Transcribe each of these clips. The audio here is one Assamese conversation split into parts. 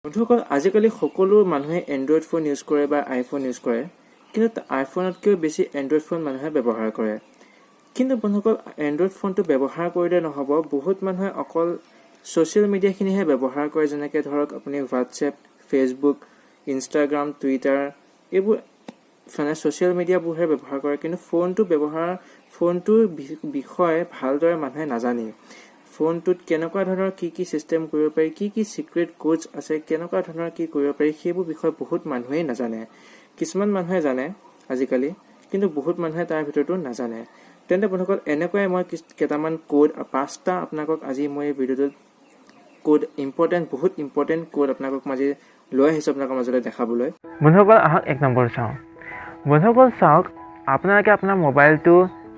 বন্ধুসকল আজিকালি সকলো মানুহে এণ্ড্ৰইড ফোন ইউজ কৰে বা আইফোন ইউজ কৰে কিন্তু আইফোনতকৈ বেছি এণ্ড্ৰইড ফোন মানুহে ব্যৱহাৰ কৰে কিন্তু বন্ধুসকল এণ্ড্ৰইড ফোনটো ব্যৱহাৰ কৰিলে নহ'ব বহুত মানুহে অকল ছ'চিয়েল মিডিয়াখিনিহে ব্যৱহাৰ কৰে যেনেকৈ ধৰক আপুনি হোৱাটছএপ ফেচবুক ইনষ্টাগ্ৰাম টুইটাৰ এইবোৰ মানে ছ'চিয়েল মিডিয়াবোৰহে ব্যৱহাৰ কৰে কিন্তু ফোনটোৰ বিষয়ে ভালদৰে মানুহে নাজানে ফোনটোত কেনেকুৱা ধৰণৰ কি চিষ্টেম কৰিব পাৰি কি সিক্ৰেট কোডছ আছে কেনেকুৱা ধৰণৰ কি কৰিব পাৰি সেইবোৰ বিষয়ে বহুত মানুহেই নাজানে কিছুমান মানুহে জানে আজিকালি কিন্তু বহুত মানুহে তাৰ ভিতৰতো নাজানে তেন্তে বন্ধুসকল এনেকৈ মই কেইটামান কোড পাঁচটা আপোনালোকক আজি মই এই ভিডিঅ'টোত কোড বহুত ইম্পৰ্টেণ্ট কোড আপোনালোকক আজি লৈ আহিছোঁ আপোনালোকৰ মাজলৈ দেখাবলৈ বন্ধুসকল আহক এক নম্বৰ চাওঁ বন্ধুসকল চাওক আপোনালোকে আপোনাৰ মোবাইলটো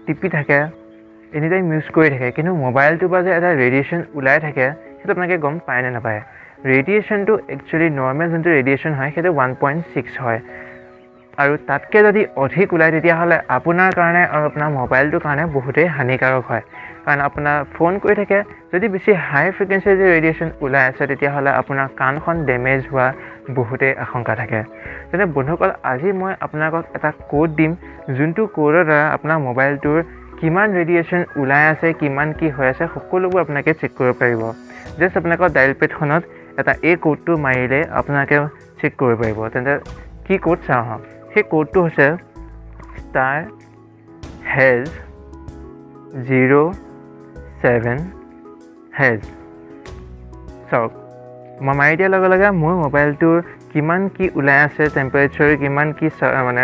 টিপি থাকে এনি টাইম ইউজ কৰি থাকে কিন্তু মোবাইলটোৰ পৰা যে এটা ৰেডিয়েশ্যন ওলাই থাকে সেইটো আপোনালোকে গম পায় নে নাপায় ৰেডিয়েশ্যনটো একচুৱেলি নৰ্মেল যোনটো ৰেডিয়েশ্যন হয় সেইটো 1.6 হয় আৰু তাতকৈ যদি অধিক ওলায় তেতিয়াহ'লে আপোনাৰ কাৰণে আৰু আপোনাৰ মোবাইলটোৰ কাৰণে বহুতেই হানিকাৰক হয় কাৰণ আপোনাৰ ফোন কৰি থাকে যদি বেছি হাই ফ্ৰিকুৱেঞ্চিৰ যে ৰেডিয়েশ্যন ওলাই আছে তেতিয়াহ'লে আপোনাৰ কাণখন ডেমেজ হোৱা বহুতেই আশংকা থাকে তেনে বন্ধুসকল আজি মই আপোনালোকক এটা কোড দিম যোনটো কোডৰ দ্বাৰা আপোনাৰ মোবাইলটোৰ কিমান ৰেডিয়েশ্যন ওলাই আছে কিমান কি হৈ আছে সকলোবোৰ আপোনালোকে চেক কৰিব পাৰিব জাষ্ট আপোনালোকৰ ডায়েল পেডখনত এটা এই কোডটো মাৰিলে আপোনালোকে চেক কৰিব পাৰিব তেন্তে কি কোড চাওঁ আহক সেই কোডটো হৈছে *#07# চাওক মই মাৰি দিয়াৰ লগে লগে মোৰ মোবাইলটোৰ কিমান কি ওলাই আছে টেম্পাৰেচাৰ কিমান কি মানে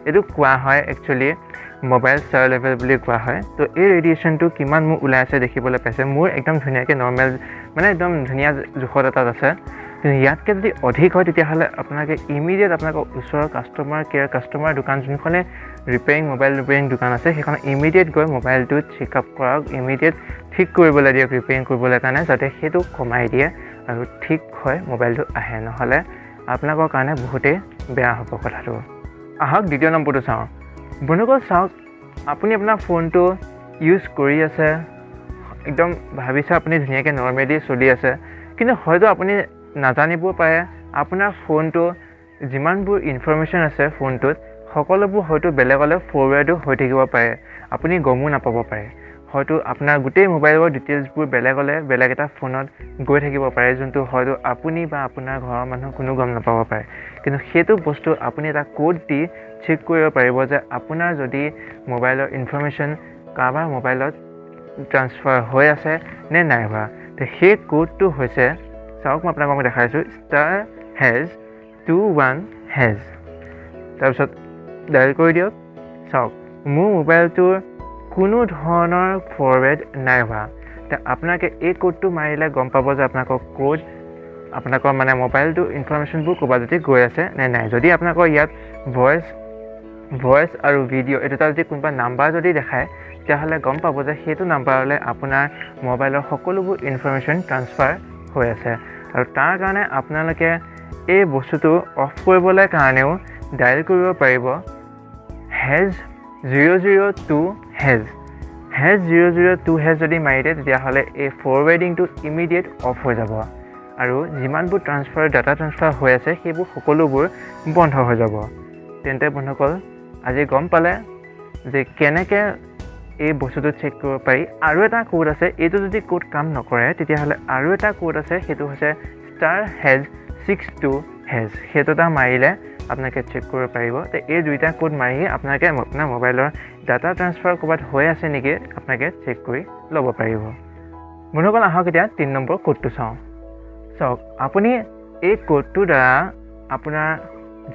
এইটো কোৱা হয় একচুৱেলি মোবাইল চাৰ লেভেল বুলি কোৱা হয় তো এই ৰেডিয়েশ্যনটো কিমান মোৰ ওলাই আছে দেখিবলৈ পাইছে মোৰ একদম ধুনীয়াকৈ নৰ্মেল মানে একদম ধুনীয়া জোখত এটাত আছে কিন্তু ইয়াতকৈ যদি অধিক হয় তেতিয়াহ'লে আপোনালোকে ইমিডিয়েট আপোনালোকৰ ওচৰৰ কাষ্টমাৰ দোকান যোনখনে মোবাইল ৰিপেয়াৰিং দোকান আছে সেইখন ইমিডিয়েট গৈ মোবাইলটো চেকআপ কৰাওক ইমিডিয়েট ঠিক কৰিবলৈ দিয়ক ৰিপেয়াৰিং কৰিবলৈ কাৰণে যাতে সেইটো কমাই দিয়ে আৰু ঠিক হয় মোবাইলটো আহে নহ'লে আপোনালোকৰ কাৰণে বহুতেই বেয়া হ'ব কথাটো আহক দ্বিতীয় নম্বৰটো চাওঁ বন্ধুসকল চাওক আপুনি আপোনাৰ ফোনটো ইউজ কৰি আছে একদম ভাবিছে আপুনি ধুনীয়াকৈ নৰ্মেলি চলি আছে কিন্তু হয়তো আপুনি নাজানিব পাৰে আপোনাৰ ফোনটো যিমানবোৰ ইনফৰমেশ্যন আছে ফোনটোত সকলোবোৰ হয়তো বেলেগলৈ ফৰৱাৰ্ডো হৈ থাকিব পাৰে আপুনি গমো নাপাব পাৰে হয়তো আপোনাৰ গোটেই মোবাইলৰ ডিটেইলছবোৰ বেলেগ এটা ফোনত গৈ থাকিব পাৰে যোনটো হয়তো আপুনি বা আপোনাৰ ঘৰৰ মানুহ কোনো গম নাপাব পাৰে কিন্তু সেইটো বস্তু আপুনি এটা কোড দি চেক কৰিব পাৰিব যে আপোনাৰ যদি মোবাইলৰ ইনফৰমেশ্যন কাৰোবাৰ মোবাইলত ট্ৰান্সফাৰ হৈ আছে নে নাই হোৱা তো সেই কোডটো হৈছে চাওক মই আপোনাক দেখাইছোঁ *#21# তাৰপিছত ডায়েল কৰি দিয়ক চাওক মোৰ মোবাইলটোৰ কোনো ধৰণৰ ফৰৱাৰ্ড নাই হোৱা তো আপোনালোকে এই কোডটো মাৰিলে গম পাব যে আপোনালোকৰ মানে মোবাইলটোৰ ইনফৰমেশ্যনবোৰ ক'ৰবাত যদি গৈ আছে নে নাই যদি আপোনালোকৰ ইয়াত ভইচ আৰু ভিডিঅ' এই দুটা যদি কোনোবা নাম্বাৰ যদি দেখায় তেতিয়াহ'লে গম পাব যে সেইটো নাম্বাৰলৈ আপোনাৰ মোবাইলৰ সকলোবোৰ ইনফৰমেশ্যন ট্ৰান্সফাৰ হৈ আছে আৰু তাৰ কাৰণে আপোনালোকে এই বস্তুটো অফ কৰিবলৈ কাৰণেও ডায়েল কৰিব পাৰিব #002# যদি মাৰি দিয়ে তেতিয়াহ'লে এই ফৰৱাৰ্ডিংটো ইমিডিয়েট অফ হৈ যাব আৰু যিমানবোৰ ডাটা ট্ৰান্সফাৰ হৈ আছে সেইবোৰ সকলোবোৰ বন্ধ হৈ যাব তেন্তে বন্ধুসকল আজি গম পালে যে কেনেকৈ এই বস্তুটো চেক কৰিব পাৰি আৰু এটা কোড আছে এইটো যদি কোড কাম নকৰে তেতিয়াহ'লে আৰু এটা কোড আছে সেইটো হৈছে *#62# সেইটো এটা মাৰিলে আপোনালোকে চেক কৰিব পাৰিব তো এই দুইটা কোড মাৰি আপোনালোকে আপোনাৰ মোবাইলৰ ডাটা ট্ৰান্সফাৰ ক'ৰবাত হৈ আছে নেকি আপোনালোকে চেক কৰি ল'ব পাৰিব বন্ধুসকল আহক এতিয়া 3 নম্বৰ কোডটো চাওক আপুনি এই কোডটোৰ দ্বাৰা আপোনাৰ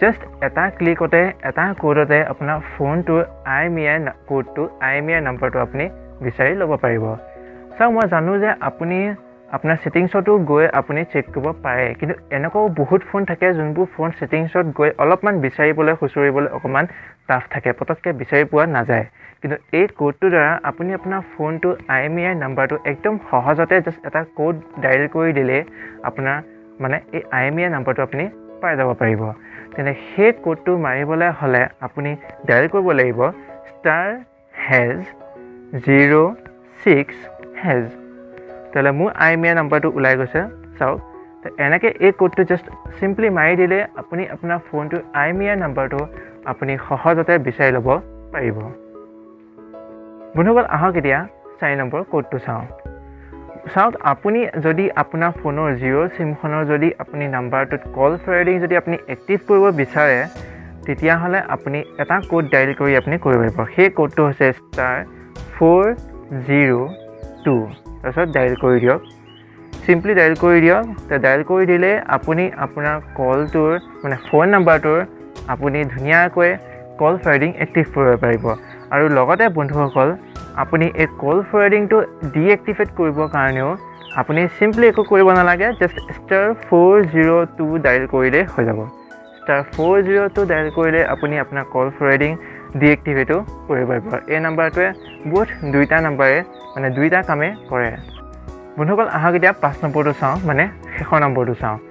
জাষ্ট এটা ক্লিকতে এটা কোডতে আপোনাৰ ফোনটোৰ IMEI নম্বৰটো আপুনি বিচাৰি ল'ব পাৰিব চাওক মই জানো যে আপুনি আপোনাৰ ছেটিংছতো গৈ আপুনি চেক কৰিব পাৰে কিন্তু এনেকুৱাও বহুত ফোন থাকে যোনবোৰ ফোন ছেটিংছত গৈ অলপমান বিচাৰিবলৈ খুচৰিবলৈ অকণমান টাফ থাকে পটককৈ বিচাৰি পোৱা নাযায় কিন্তু এই কোডটোৰ দ্বাৰা আপুনি আপোনাৰ ফোনটো IMEI নম্বৰটো একদম সহজতে জাষ্ট এটা কোড ডায়েল কৰি দিলে আপোনাৰ মানে এই IMEI নম্বৰটো আপুনি পাই যাব পাৰিব তেনে সেই কোডটো মাৰিবলৈ হ'লে আপুনি ডায়েল কৰিব লাগিব *#06# তাহলে মোৰ IMEI নম্বৰটো ওলাই গৈছে চাওক তো এনেকৈ এই কোডটো জাষ্ট চিম্পলি মাৰি দিলে আপুনি আপোনাৰ ফোনটোৰ IMEI নাম্বাৰটো আপুনি সহজতে বিচাৰি ল'ব পাৰিব বন্ধুসকল আহক এতিয়া 4 নম্বৰ কোডটো চাওক আপুনি যদি আপোনাৰ ফোনৰ জিঅ' চিমখনৰ যদি আপুনি নাম্বাৰটোত কল ফৰৱাৰ্ডিং যদি আপুনি এক্টিভ কৰিব বিচাৰে তেতিয়াহ'লে আপুনি এটা কোড ডাইল কৰি আপুনি কৰিব পাৰিব সেই কোডটো হৈছে *402 তাৰপিছত ডাইল কৰি দিয়ক চিম্পলি ডাইল কৰি দিয়ক ডাইল কৰি দিলে আপুনি আপোনাৰ কলটোৰ মানে ফোন নাম্বাৰটোৰ আপুনি ধুনীয়াকৈ কল ফৰৱাৰ্ডিং এক্টিভ কৰিব পাৰিব আৰু লগতে বন্ধুসকল আপুনি এই কল ফৰৱাৰ্ডিংটো ডিএক্টিভেট কৰিবৰ কাৰণেও আপুনি চিম্পলি একো কৰিব নালাগে জাষ্ট *402 ডাইল কৰিলে হৈ যাব *402 ডাইল কৰিলে আপুনি আপোনাৰ কল ফৰৱাৰ্ডিং ডিএক্টিভেটো কৰিব পাৰিব এই নাম্বাৰটোৱে বহুত দুইটা নাম্বাৰে মানে দুইটা কামে কৰে বন্ধুসকল আহক এতিয়া 5 নম্বৰটো চাওঁ মানে শেষৰ নম্বৰটো চাওক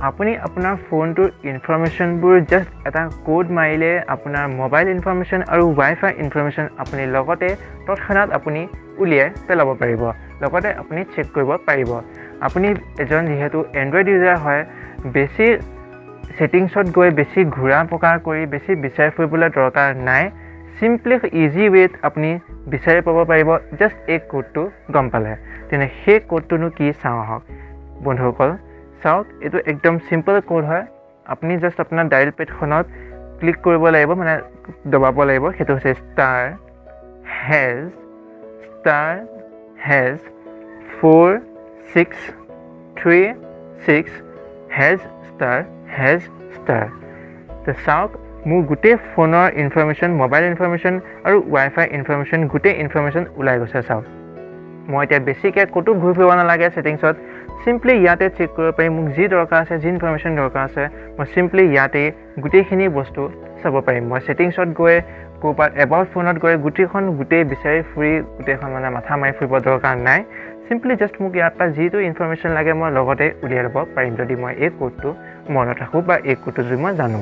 আপুনি আপোনাৰ ফোনটোৰ ইনফৰমেশ্যনবোৰ জাষ্ট এটা কোড মাৰিলে আপোনাৰ মোবাইল ইনফৰমেশ্যন আৰু ৱাইফাই ইনফৰমেশ্যন আপুনি লগতে তৎক্ষণাত আপুনি উলিয়াই পেলাব পাৰিব লগতে আপুনি চেক কৰিব পাৰিব আপুনি এজন যিহেতু এণ্ড্ৰইড ইউজাৰ হয় বেছি ছেটিংছত গৈ বেছি ঘূৰা পকা কৰি বেছি বিচাৰি ফুৰিবলৈ দৰকাৰ নাই চিম্পলি ইজি ৱেত আপুনি বিচাৰি পাব পাৰিব জাষ্ট এই কোডটো গম পালে তেনে সেই কোডটোনো কি চাওঁ আহক বন্ধুসকল চাওক এইটো একদম চিম্পল কোড হয় আপুনি জাষ্ট আপোনাৰ ডাইল পেডখনত ক্লিক কৰিব লাগিব মানে দবাব লাগিব সেইটো হৈছে *#46336#* তো চাওক মোৰ গোটেই ফোনৰ ইনফৰমেশ্যন মোবাইল ইনফৰমেশ্যন আৰু ৱাইফাই ইনফৰমেশ্যন গোটেই ইনফৰমেশ্যন ওলাই গৈছে চাওক মই এতিয়া বেছিকৈ ক'তো ঘূৰি ফুৰিব নালাগে ছেটিংছত চিম্পলি ইয়াতে চেক কৰিব পাৰিম মোক যি দৰকাৰ আছে যি ইনফৰমেশ্যন দৰকাৰ আছে মই চিম্পলি ইয়াতে গোটেইখিনি বস্তু চাব পাৰিম মই ছেটিংছত গৈ ক'ৰবাত এবাউট ফোনত গৈ গোটেই বিচাৰি ফুৰি গোটেইখন মানে মাথা মাৰি ফুৰিব দৰকাৰ নাই চিম্পলি জাষ্ট মোক ইয়াৰ পৰা যিটো ইনফৰমেশ্যন লাগে মই লগতে উলিয়াই ল'ব পাৰিম যদি মই এই কোডটো মনত ৰাখোঁ বা এই কোডটো যদি মই জানো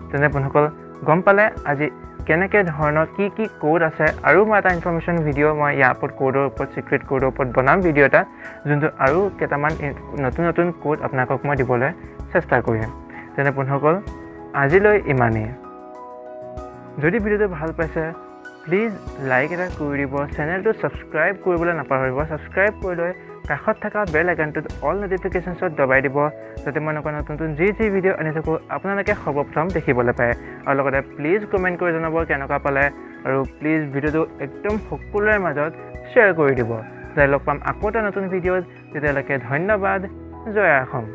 তেনে বন্ধুসকল গম পালে আজি কেনেকৈ ধৰণৰ কি কোড আছে আৰু মই এটা ইনফৰমেশ্যন ভিডিঅ' মই ইয়াৰ ওপৰত কোডৰ ওপৰত চিক্ৰেট কোডৰ ওপৰত বনাম ভিডিঅ' এটা যোনটো আৰু কেইটামান নতুন কোড আপোনালোকক মই দিবলৈ চেষ্টা কৰিম তেনে বন্ধুসকল আজিলৈ ইমানেই যদি ভিডিঅ'টো ভাল পাইছে প্লিজ লাইক এটা কৰি দিব চেনেলটো ছাবস্ক্ৰাইব কৰিবলৈ নাপাহৰিব ছাবস্ক্ৰাইব কৰি লৈ কাষত থকা বেল আইকনটোত অল নটিফিকেশ্যনছত দবাই দিব যাতে মই এনেকুৱা নতুন যি ভিডিঅ' আনি থাকোঁ আপোনালোকে সৰ্বপ্ৰথম দেখিবলৈ পায় আৰু লগতে প্লিজ কমেণ্ট কৰি জনাব কেনেকুৱা পালে আৰু প্লিজ ভিডিঅ'টো একদম সকলোৰে মাজত শ্বেয়াৰ কৰি দিব যাতে লগ পাম আকৌ এটা নতুন ভিডিঅ'ত তেতিয়ালৈকে ধন্যবাদ জয় অসম